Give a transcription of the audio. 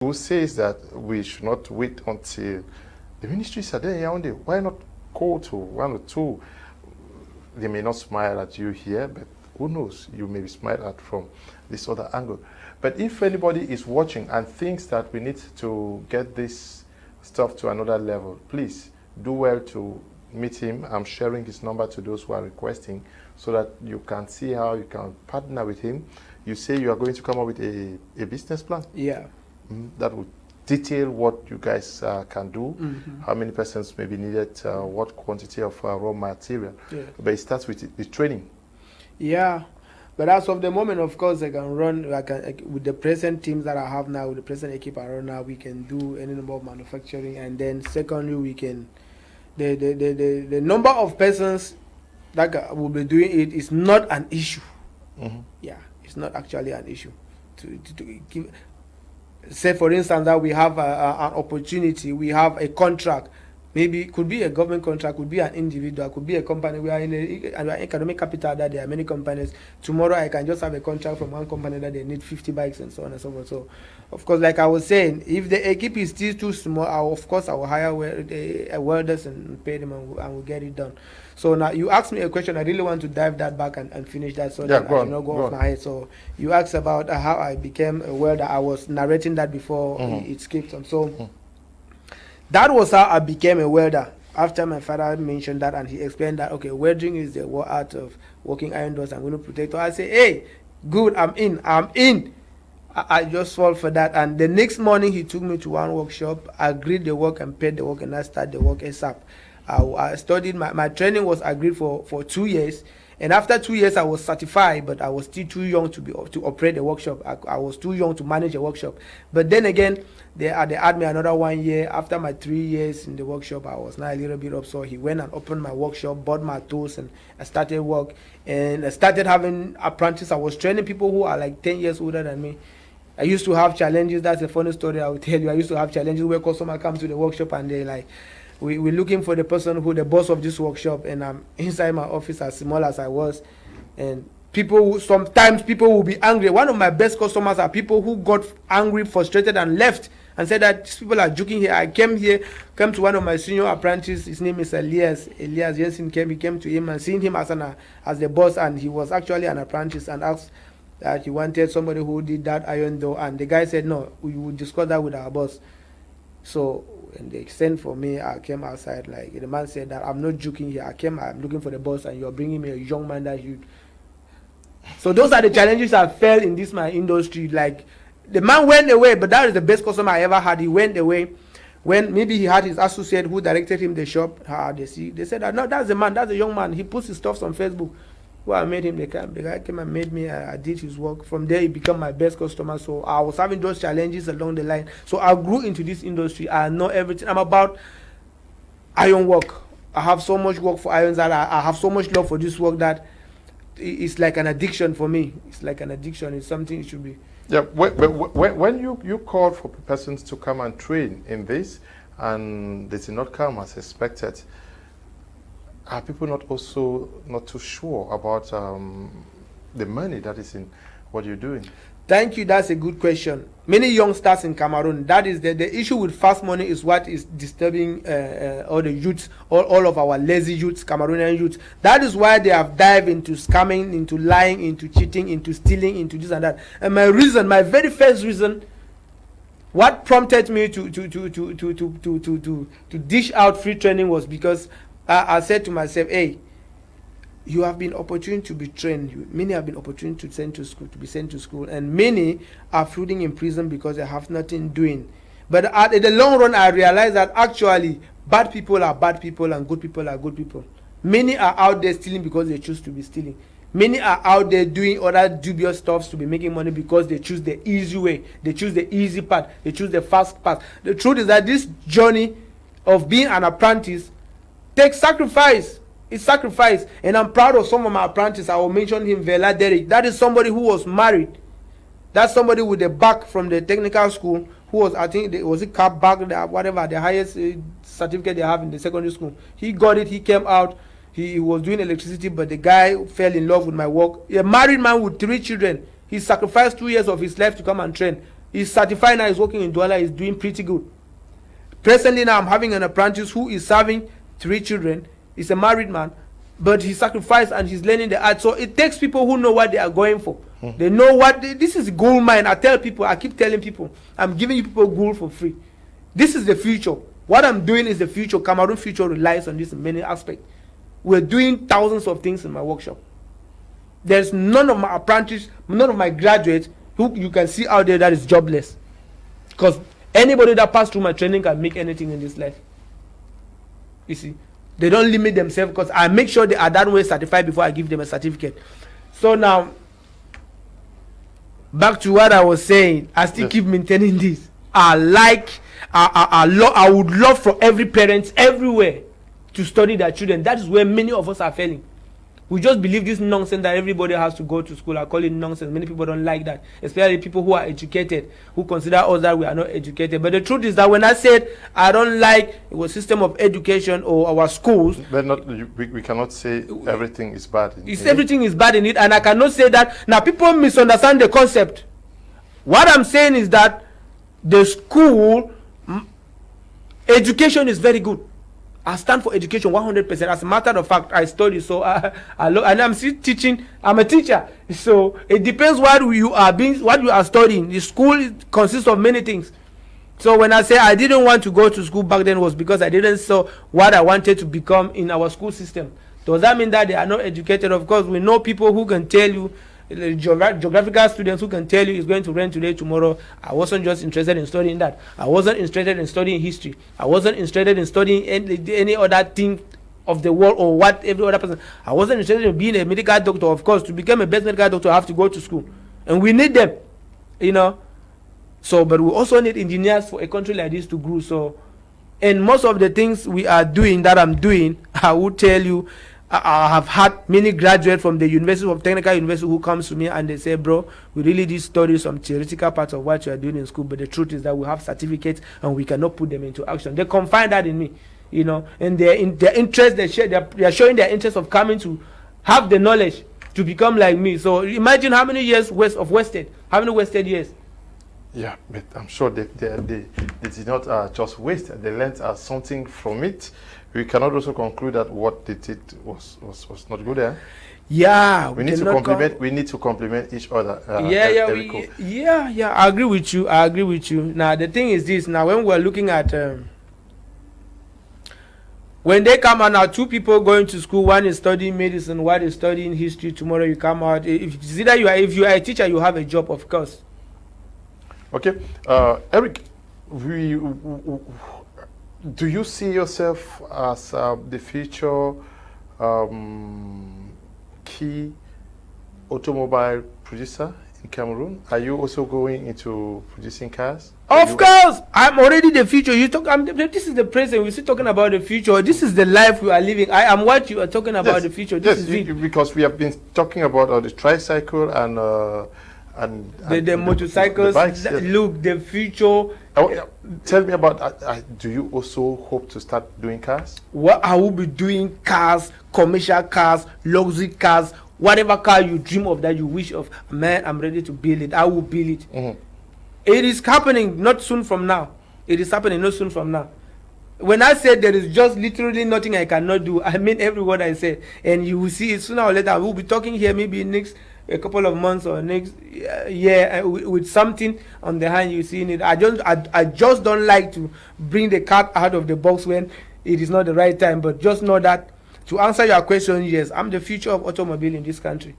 who says that we should not wait until the ministries are there in Yaoundé? Why not call to one or two? They may not smile at you here, but who knows? You may be smiled at from this other angle. But if anybody is watching and thinks that we need to get this stuff to another level, please do well to meet him. I'm sharing his number to those who are requesting so that you can see how you can partner with him. You say you are going to come up with a business plan? Yeah. That would detail what you guys can do, how many persons may be needed, what quantity of raw material. Yeah. But it starts with the training. Yeah. But as of the moment, of course, I can run, with the present teams that I have now, with the present equipe I run now, we can do any number of manufacturing. And then secondly, we can, the number of persons that will be doing it is not an issue. Yeah, it's not actually an issue. To give, say, for instance, that we have an opportunity, we have a contract. Maybe it could be a government contract, could be an individual, could be a company. We are in an economic capital that there are many companies. Tomorrow I can just have a contract from one company that they need 50 bikes and so on and so forth. So, of course, like I was saying, if the equipe is still too small, I will hire welders and pay them and we'll get it done. So now you asked me a question. I really want to dive that back and finish that so that I should not go off my head. So you asked about how I became a welder. I was narrating that before it skipped on. So that was how I became a welder. After my father mentioned that and he explained that, okay, welding is the art of working iron doors and window protector. I say, hey, good, I'm in. I just fall for that. And the next morning he took me to one workshop, agreed the work and paid the work, and I started the work ASAP. I studied, my training was agreed for 2 years. And after 2 years, I was certified, but I was still too young to operate a workshop. I was too young to manage a workshop. But then again, they had me another 1 year. After my 3 years in the workshop, I was now a little bit up. So he went and opened my workshop, bought my tools, and I started work. And I started having apprentices. I was training people who are like 10 years older than me. I used to have challenges. That's a funny story I will tell you. I used to have challenges where customers come to the workshop and they like, we're looking for the person who the boss of this workshop, and I'm inside my office as small as I was, and sometimes people will be angry. One of my best customers are people who got angry, frustrated, and left and said that these people are joking here. I came to one of my senior apprentices. His name is Elias Jensen. He came to him and seeing him as the boss, and he was actually an apprentice, and asked that he wanted somebody who did that iron door, and the guy said no, we will discuss that with our boss. So when they sent for me, I came outside. Like the man said that I'm not joking here. I'm looking for the boss, and you're bringing me a young man that you. So those are the challenges I felt in my industry. Like the man went away, but that is the best customer I ever had. He went away when maybe he had his associate who directed him the shop. They said that no, that's the man, that's the young man. He puts his stuff on Facebook. Well, I made him, the guy came and made me, I did his work. From there, he became my best customer. So I was having those challenges along the line. So I grew into this industry. I know everything. I'm about iron work. I have so much work for irons that I have so much love for this work that it's like an addiction for me. It's like an addiction. It's something it should be. Yeah, when you called for persons to come and train in this, and they did not come as expected, are people not too sure about the money that is in what you're doing? Thank you. That's a good question. Many youngsters in Cameroon, that is the issue with fast money is what is disturbing all the youths, all of our lazy youths, Cameroonian youths. That is why they have dived into scamming, into lying, into cheating, into stealing, into this and that. And my very first reason, what prompted me to dish out free training was because I said to myself, hey, you have been opportune to be trained. Many have been opportune to be sent to school, and many are floating in prison because they have nothing doing. But in the long run, I realized that actually bad people are bad people and good people are good people. Many are out there stealing because they choose to be stealing. Many are out there doing other dubious stuffs to be making money because they choose the easy way. They choose the easy path. They choose the fast path. The truth is that this journey of being an apprentice takes sacrifice. It's sacrifice. And I'm proud of some of my apprentices. I will mention him, Vela Derek. That is somebody who was married. That's somebody with a back from the technical school who was, I think, was it cap back, whatever, the highest certificate they have in the secondary school. He got it. He came out. He was doing electricity, but the guy fell in love with my work. A married man with 3 children. He sacrificed 2 years of his life to come and train. He's certified now. He's working in Douala. He's doing pretty good. Presently now, I'm having an apprentice who is serving 3 children. He's a married man, but he sacrificed and he's learning the art. So it takes people who know what they are going for. They know what this is gold mine. I keep telling people, I'm giving you people gold for free. This is the future. What I'm doing is the future. Cameroon future relies on this in many aspects. We're doing thousands of things in my workshop. There's none of my apprentices, none of my graduates who you can see out there that is jobless. Because anybody that passed through my training can make anything in this life. You see, they don't limit themselves because I make sure they are that way certified before I give them a certificate. So now, back to what I was saying, I still keep maintaining this. I would love for every parent everywhere to study their children. That is where many of us are failing. We just believe this nonsense that everybody has to go to school. I call it nonsense. Many people don't like that, especially people who are educated, who consider us that we are not educated. But the truth is that when I said I don't like our system of education or our schools, but we cannot say everything is bad in it. Everything is bad in it, and I cannot say that. Now people misunderstand the concept. What I'm saying is that the school education is very good. I stand for education 100%. As a matter of fact, I study, so and I'm still teaching. I'm a teacher, so it depends what you are studying. The school consists of many things. So when I say I didn't want to go to school back then, was because I didn't saw what I wanted to become in our school system. Does that mean that they are not educated? Of course, we know people who can tell you, geographical students who can tell you it's going to rain today, tomorrow. I wasn't just interested in studying that. I wasn't interested in studying history. I wasn't interested in studying any other thing of the world or what every other person. I wasn't interested in being a medical doctor. Of course, to become a best medical doctor, I have to go to school, and we need them, you know. So, but we also need engineers for a country like this to grow. So, and most of the things we are doing, that I'm doing, I will tell you, I have had many graduates from the University of Technical University who comes to me and they say, bro, we really did study some theoretical parts of what you are doing in school, but the truth is that we have certificates and we cannot put them into action. They confide that in me, you know, and their interest, they are showing their interest of coming to have the knowledge to become like me. So imagine how many years wasted, how many wasted years. Yeah, but I'm sure they did not just waste. They learned something from it. We cannot also conclude that what they did was not good. Yeah, we need to compliment. We need to compliment each other. Yeah. I agree with you. Now the thing is this. Now when we're looking at when they come out now, 2 people going to school. One is studying medicine. One is studying history. Tomorrow you come out. If you are a teacher, you have a job, of course. Okay, Eric, do you see yourself as the future key automobile producer in Cameroon? Are you also going into producing cars? Of course, I'm already the future. This is the present. We're still talking about the future. This is the life we are living. I am what you are talking about. Yes, the future. This is it. Because we have been talking about the tricycle and the motorcycles. The bikes, yes. Look, the future. Tell me about. Do you also hope to start doing cars? What I will be doing: cars, commercial cars, luxury cars, whatever car you dream of that you wish of. Man, I'm ready to build it. I will build it. Mm-hmm. It is happening not soon from now. It is happening not soon from now. When I said there is just literally nothing I cannot do, I mean every word I said, and you will see it sooner or later. We'll be talking here maybe next a couple of months or next year with something on the hand. You see it. I just don't like to bring the cat out of the box when it is not the right time. But just know that to answer your question, yes, I'm the future of automobile in this country.